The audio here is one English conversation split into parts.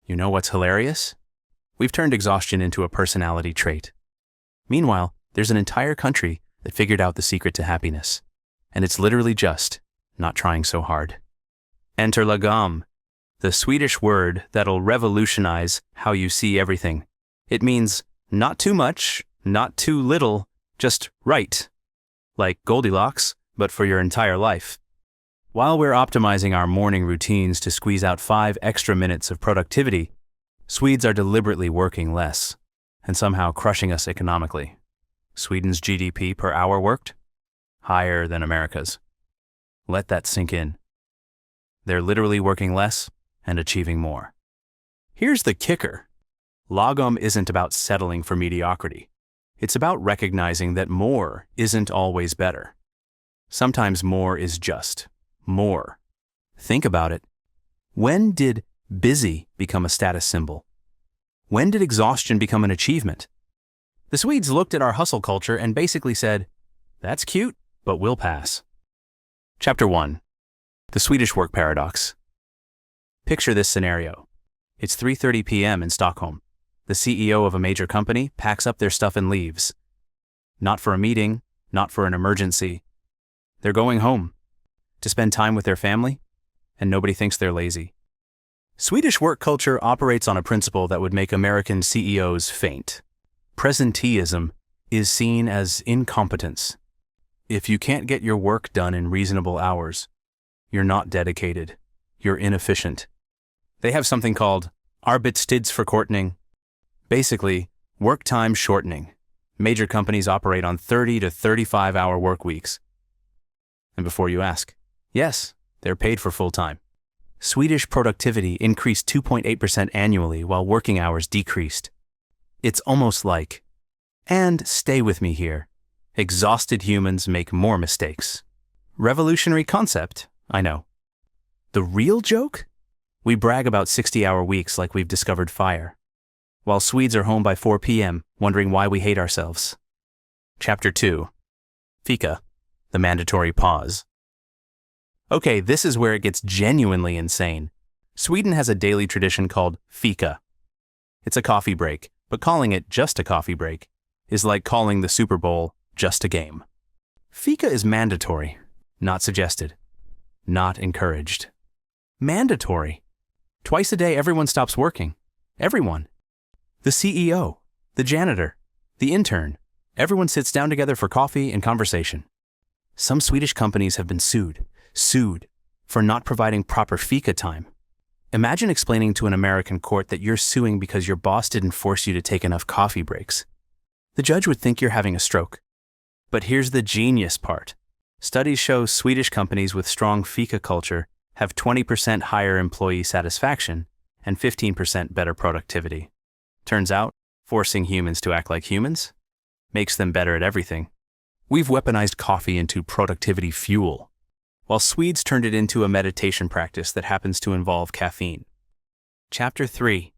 You know what's hilarious? We've turned exhaustion into a personality trait. Meanwhile, there's an entire country that figured out the secret to happiness. And it's literally just not trying so hard. Enter Lagom, the Swedish word that'll revolutionize how you see everything. It means not too much, not too little, just right. Like Goldilocks, but for your entire life. While we're optimizing our morning routines to squeeze out 5 extra minutes of productivity, Swedes are deliberately working less and somehow crushing us economically. Sweden's GDP per hour worked? Higher than America's. Let that sink in. They're literally working less and achieving more. Here's the kicker. Lagom isn't about settling for mediocrity. It's about recognizing that more isn't always better. Sometimes more is just more. Think about it. When did busy become a status symbol? When did exhaustion become an achievement? The Swedes looked at our hustle culture and basically said, "That's cute, but we'll pass." Chapter 1. The Swedish Work Paradox. Picture this scenario. It's 3:30 p.m. in Stockholm. The CEO of a major company packs up their stuff and leaves. Not for a meeting, not for an emergency. They're going home to spend time with their family, and nobody thinks they're lazy. Swedish work culture operates on a principle that would make American CEOs faint. Presenteeism is seen as incompetence. If you can't get your work done in reasonable hours, you're not dedicated. You're inefficient. They have something called arbetstidsförkortning. Basically, work time shortening. Major companies operate on 30 to 35-hour work weeks. And before you ask, yes, they're paid for full time. Swedish productivity increased 2.8% annually while working hours decreased. It's almost like, and stay with me here, exhausted humans make more mistakes. Revolutionary concept, I know. The real joke? We brag about 60-hour weeks like we've discovered fire, while Swedes are home by 4 p.m. wondering why we hate ourselves. Chapter 2. Fika, the mandatory pause. Okay, this is where it gets genuinely insane. Sweden has a daily tradition called Fika. It's a coffee break, but calling it just a coffee break is like calling the Super Bowl just a game. Fika is mandatory, not suggested, not encouraged. Mandatory. Twice a day everyone stops working. Everyone. The CEO, the janitor, the intern. Everyone sits down together for coffee and conversation. Some Swedish companies have been sued for not providing proper Fika time. Imagine explaining to an American court that you're suing because your boss didn't force you to take enough coffee breaks. The judge would think you're having a stroke. But here's the genius part. Studies show Swedish companies with strong Fika culture have 20% higher employee satisfaction and 15% better productivity. Turns out, forcing humans to act like humans makes them better at everything. We've weaponized coffee into productivity fuel, while Swedes turned it into a meditation practice that happens to involve caffeine. Chapter 3.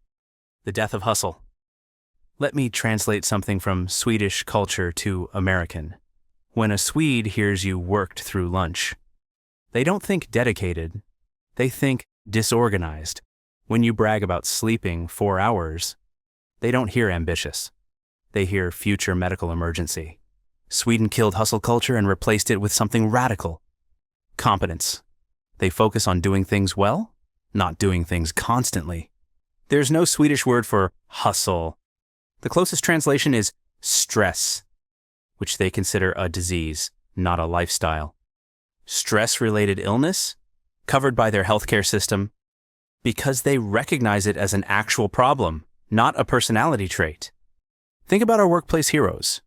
The Death of Hustle. Let me translate something from Swedish culture to American. When a Swede hears you worked through lunch, they don't think dedicated, they think disorganized. When you brag about sleeping 4 hours, they don't hear ambitious. They hear future medical emergency. Sweden killed hustle culture and replaced it with something radical. Competence. They focus on doing things well, not doing things constantly. There's no Swedish word for hustle. The closest translation is stress, which they consider a disease, not a lifestyle. Stress-related illness, covered by their healthcare system, because they recognize it as an actual problem, not a personality trait. Think about our workplace heroes.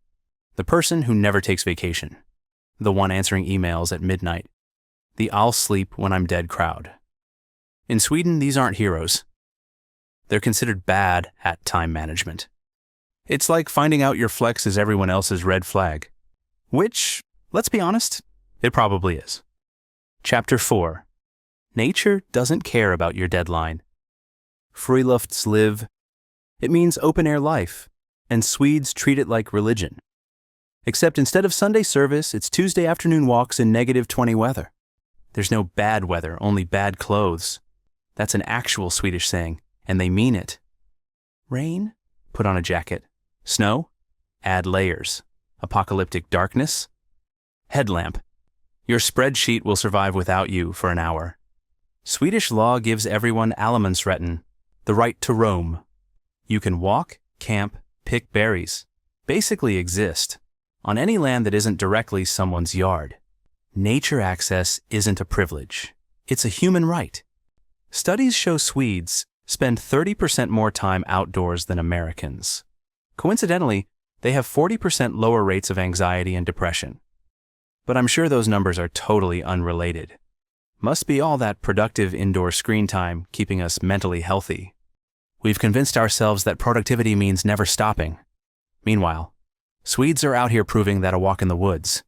The person who never takes vacation. The one answering emails at midnight. The "I'll sleep when I'm dead" crowd. In Sweden, these aren't heroes. They're considered bad at time management. It's like finding out your flex is everyone else's red flag. Which, let's be honest, it probably is. Chapter 4. Nature doesn't care about your deadline. Friluftsliv. It means open-air life, and Swedes treat it like religion. Except instead of Sunday service, it's Tuesday afternoon walks in -20 weather. There's no bad weather, only bad clothes. That's an actual Swedish saying, And they mean it. Rain? Put on a jacket. Snow? Add layers. Apocalyptic darkness? Headlamp. Your spreadsheet will survive without you for an hour. Swedish law gives everyone allemansrätten, the right to roam. You can walk, camp, pick berries, basically exist, on any land that isn't directly someone's yard. Nature access isn't a privilege. It's a human right. Studies show Swedes spend 30% more time outdoors than Americans. Coincidentally, they have 40% lower rates of anxiety and depression. But I'm sure those numbers are totally unrelated. Must be all that productive indoor screen time keeping us mentally healthy. We've convinced ourselves that productivity means never stopping. Meanwhile, Swedes are out here proving that a walk in the woods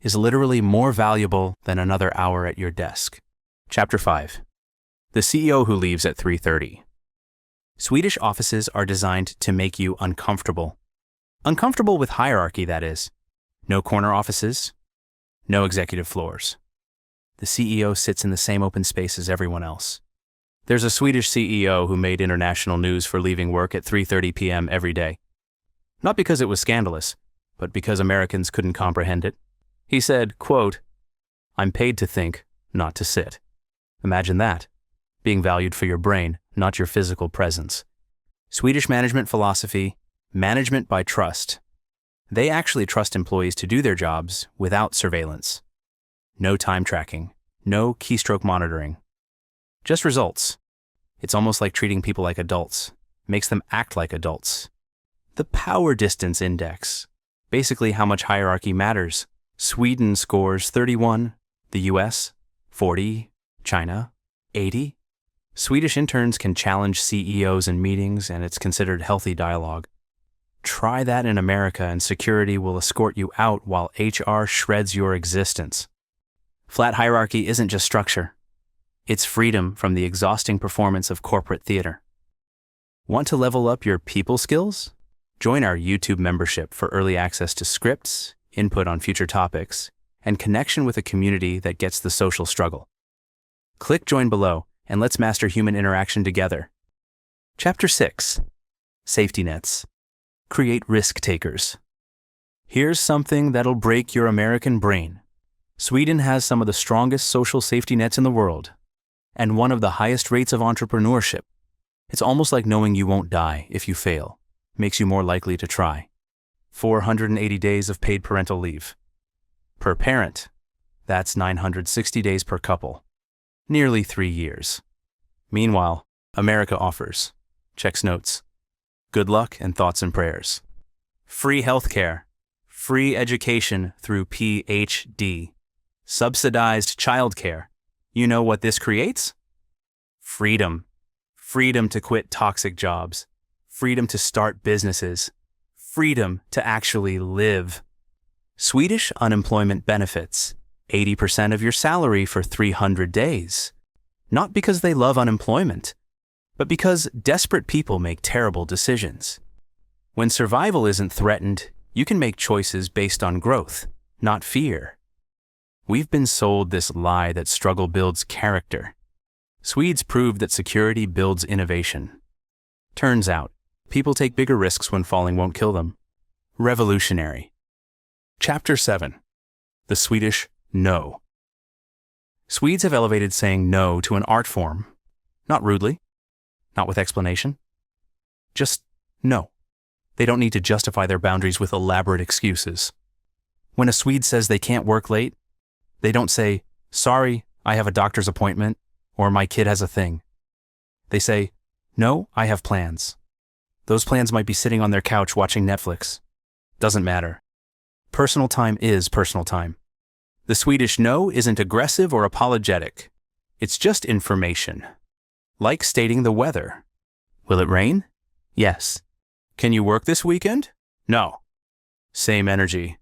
is literally more valuable than another hour at your desk. Chapter 5. The CEO who leaves at 3:30. Swedish offices are designed to make you uncomfortable. Uncomfortable with hierarchy, that is. No corner offices, no executive floors. The CEO sits in the same open space as everyone else. There's a Swedish CEO who made international news for leaving work at 3:30 p.m. every day. Not because it was scandalous, but because Americans couldn't comprehend it. He said, quote, "I'm paid to think, not to sit." Imagine that. Being valued for your brain, not your physical presence. Swedish management philosophy, management by trust. They actually trust employees to do their jobs without surveillance. No time tracking, no keystroke monitoring. Just results. It's almost like treating people like adults, makes them act like adults. The power distance index, basically how much hierarchy matters. Sweden scores 31, the US 40, China 80. Swedish interns can challenge CEOs in meetings and it's considered healthy dialogue. Try that in America and security will escort you out while HR shreds your existence. Flat hierarchy isn't just structure. It's freedom from the exhausting performance of corporate theater. Want to level up your people skills? Join our YouTube membership for early access to scripts, input on future topics, and connection with a community that gets the social struggle. Click join below and let's master human interaction together. Chapter 6. Safety nets. Create risk takers. Here's something that'll break your American brain. Sweden has some of the strongest social safety nets in the world, and one of the highest rates of entrepreneurship. It's almost like knowing you won't die if you fail. Makes you more likely to try. 480 days of paid parental leave. Per parent. That's 960 days per couple. Nearly 3 years. Meanwhile, America offers. Checks notes. Good luck and thoughts and prayers. Free healthcare. Free education through PhD. Subsidized childcare. You know what this creates? Freedom. Freedom to quit toxic jobs. Freedom to start businesses. Freedom to actually live. Swedish unemployment benefits. 80% of your salary for 300 days. Not because they love unemployment, but because desperate people make terrible decisions. When survival isn't threatened, you can make choices based on growth, not fear. We've been sold this lie that struggle builds character. Swedes proved that security builds innovation. Turns out, people take bigger risks when falling won't kill them. Revolutionary. Chapter 7. The Swedish No. Swedes have elevated saying no to an art form. Not rudely, not with explanation. Just no. They don't need to justify their boundaries with elaborate excuses. When a Swede says they can't work late, they don't say, "Sorry, I have a doctor's appointment," or "My kid has a thing." They say, "No, I have plans." Those plans might be sitting on their couch watching Netflix. Doesn't matter. Personal time is personal time. The Swedish no isn't aggressive or apologetic. It's just information. Like stating the weather. Will it rain? Yes. Can you work this weekend? No. Same energy.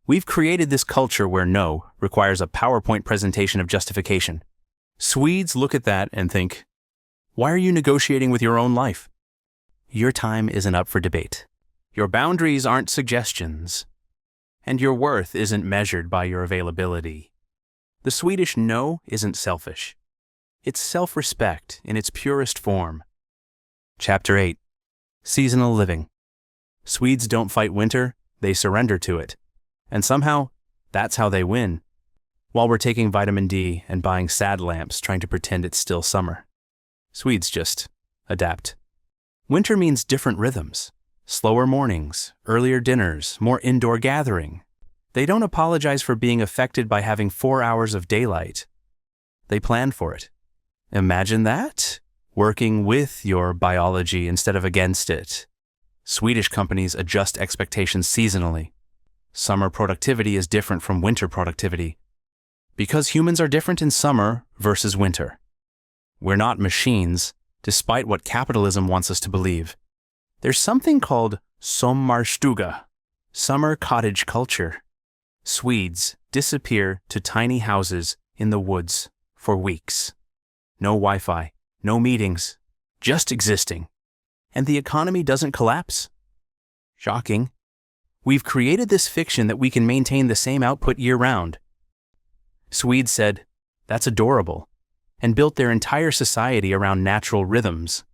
We've created this culture where no requires a PowerPoint presentation of justification. Swedes look at that and think, why are you negotiating with your own life? Your time isn't up for debate. Your boundaries aren't suggestions. And your worth isn't measured by your availability. The Swedish no isn't selfish. It's self-respect in its purest form. Chapter 8. Seasonal Living. Swedes don't fight winter, they surrender to it. And somehow, that's how they win. While we're taking vitamin D and buying sad lamps trying to pretend it's still summer. Swedes just adapt. Winter means different rhythms. Slower mornings, earlier dinners, more indoor gathering. They don't apologize for being affected by having 4 hours of daylight. They plan for it. Imagine that? Working with your biology instead of against it. Swedish companies adjust expectations seasonally. Summer productivity is different from winter productivity. Because humans are different in summer versus winter. We're not machines, despite what capitalism wants us to believe. There's something called sommarstuga, summer cottage culture. Swedes disappear to tiny houses in the woods for weeks. No Wi-Fi, no meetings, just existing. And the economy doesn't collapse. Shocking. We've created this fiction that we can maintain the same output year-round. Swedes said, "That's adorable," and built their entire society around natural rhythms.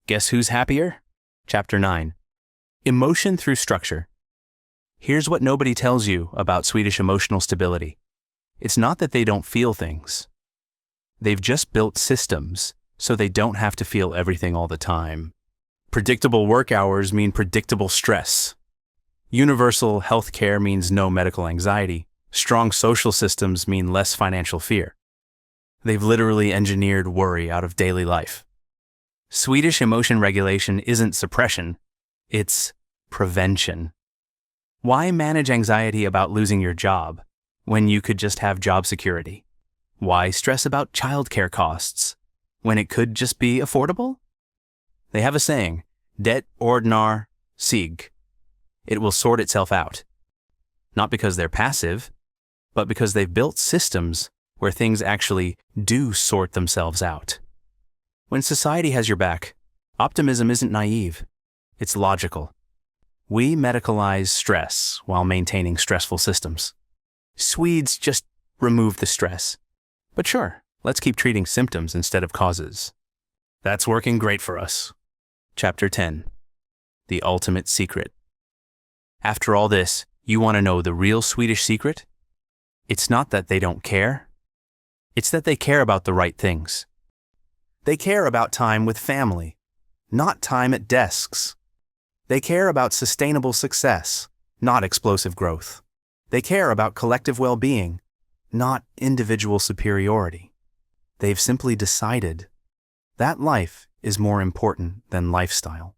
Guess who's happier? Chapter 9. Emotion through structure. Here's what nobody tells you about Swedish emotional stability. It's not that they don't feel things. They've just built systems so they don't have to feel everything all the time. Predictable work hours mean predictable stress. Universal health care means no medical anxiety. Strong social systems mean less financial fear. They've literally engineered worry out of daily life. Swedish emotion regulation isn't suppression, it's prevention. Why manage anxiety about losing your job when you could just have job security? Why stress about childcare costs when it could just be affordable? They have a saying, det ordnar sig. It will sort itself out. Not because they're passive, but because they've built systems where things actually do sort themselves out. When society has your back, optimism isn't naive, it's logical. We medicalize stress while maintaining stressful systems. Swedes just remove the stress. But sure, let's keep treating symptoms instead of causes. That's working great for us. Chapter 10. The Ultimate Secret. After all this, you want to know the real Swedish secret? It's not that they don't care. It's that they care about the right things. They care about time with family, not time at desks. They care about sustainable success, not explosive growth. They care about collective well-being, not individual superiority. They've simply decided that life is more important than lifestyle.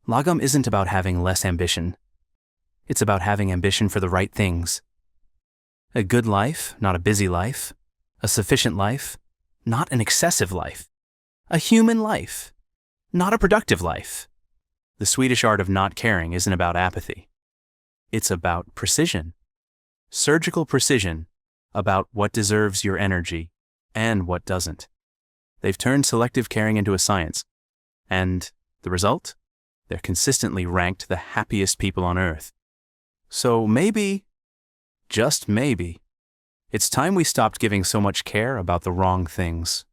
Lagom isn't about having less ambition. It's about having ambition for the right things. A good life, not a busy life. A sufficient life, not an excessive life. A human life, not a productive life. The Swedish art of not caring isn't about apathy. It's about precision. Surgical precision about what deserves your energy and what doesn't. They've turned selective caring into a science. And the result? They're consistently ranked the happiest people on Earth. So maybe, just maybe, it's time we stopped giving so much care about the wrong things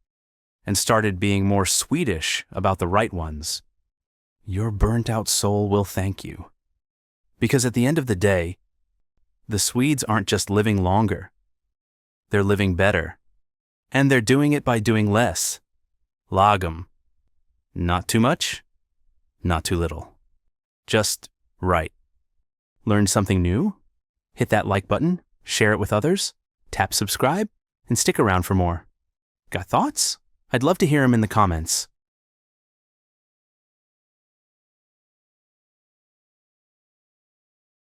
and started being more Swedish about the right ones. Your burnt-out soul will thank you. Because at the end of the day, the Swedes aren't just living longer. They're living better. And they're doing it by doing less. Lagom. Not too much, not too little. Just right. Learn something new? Hit that like button, share it with others, tap subscribe, and stick around for more. Got thoughts? I'd love to hear them in the comments.